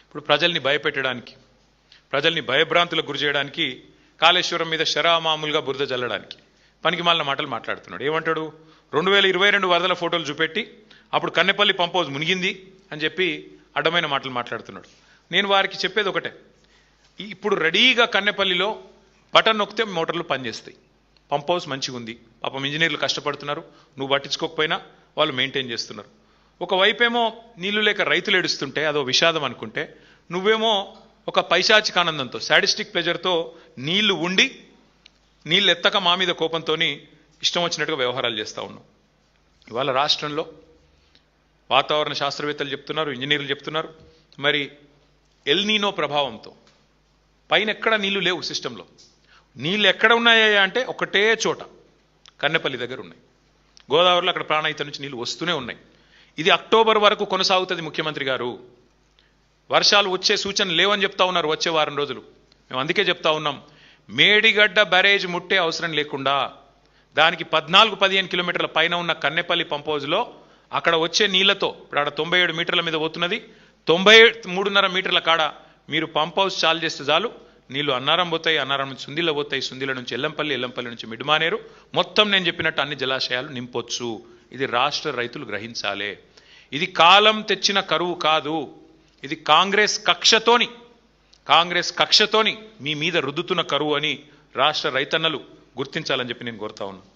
ఇప్పుడు ప్రజల్ని భయపెట్టడానికి, ప్రజల్ని భయభ్రాంతులకు గురి చేయడానికి, కాళేశ్వరం మీద మామూలుగా బురద జల్లడానికి పనికి మాలిన మాటలు మాట్లాడుతున్నాడు. ఏమంటాడు? 2022 వరదల ఫోటోలు చూపెట్టి అప్పుడు కన్నెపల్లి పంప్ హౌస్ మునిగింది అని చెప్పి అడ్డమైన మాటలు మాట్లాడుతున్నాడు. నేను వారికి చెప్పేది ఒకటే, ఇప్పుడు రెడీగా కన్నెపల్లిలో బటన్ నొక్కితే మోటార్లు పనిచేస్తాయి. పంప్ హౌస్ మంచిగా ఉంది, పాపం ఇంజనీర్లు కష్టపడుతున్నారు, నువ్వు పట్టించుకోకపోయినా వాళ్ళు మెయింటైన్ చేస్తున్నారు. ఒకవైపేమో నీళ్లు లేక రైతులు ఏడుస్తుంటే అదో విషాదం అనుకుంటే, నువ్వేమో ఒక పైశాచిక ఆనందంతో, సాడిస్టిక్ ప్లెజర్తో నీళ్లు ఉండి నీళ్ళు ఎత్తక మా మీద కోపంతో ఇష్టం వచ్చినట్టుగా వ్యవహారాలు చేస్తూ ఉన్నాం. ఇవాళ రాష్ట్రంలో వాతావరణ శాస్త్రవేత్తలు చెప్తున్నారు, ఇంజనీర్లు చెప్తున్నారు, మరి ఎల్నీనో ప్రభావంతో పైన ఎక్కడ నీళ్లు లేవు, సిస్టంలో నీళ్ళు ఎక్కడ ఉన్నాయా అంటే ఒకటే చోట కన్నెపల్లి దగ్గర ఉన్నాయి. గోదావరిలో అక్కడ ప్రాణహిత నుంచి నీళ్లు వస్తూనే ఉన్నాయి. ఇది అక్టోబర్ వరకు కొనసాగుతుంది. ముఖ్యమంత్రి గారు వర్షాలు వచ్చే సూచన లేవని చెప్తా ఉన్నారు వచ్చే వారం రోజులు. మేము అందుకే చెప్తా ఉన్నాం, మేడిగడ్డ బ్యారేజ్ ముట్టే అవసరం లేకుండా దానికి 14-15 కిలోమీటర్ల పైన ఉన్న కన్నెపల్లి పంప్ హౌజ్లో అక్కడ వచ్చే నీళ్లతో, ఇప్పుడు అక్కడ 97 మీటర్ల మీద పోతున్నది, 93.5 మీటర్ల కాడ మీరు పంప్ హౌస్ చాలు చేస్తే చాలు, నీళ్లు అన్నారం పోతాయి, అన్నారం నుంచి సుందిల పోతాయి, సుందిల నుంచి ఎల్లంపల్లి, ఎల్లంపల్లి నుంచి మిడ్మానేరు, మొత్తం నేను చెప్పినట్టు అన్ని జలాశయాలు నింపొచ్చు. ఇది రాష్ట్ర రైతులు గ్రహించాలి. ఇది కాలం తెచ్చిన కరువు కాదు, ఇది కాంగ్రెస్ కక్షతోని మీ మీద రుద్దుతున్న కరువు అని రాష్ట్ర రైతన్నలు గుర్తించాలని చెప్పి నేను కోరుతా ఉన్నాను.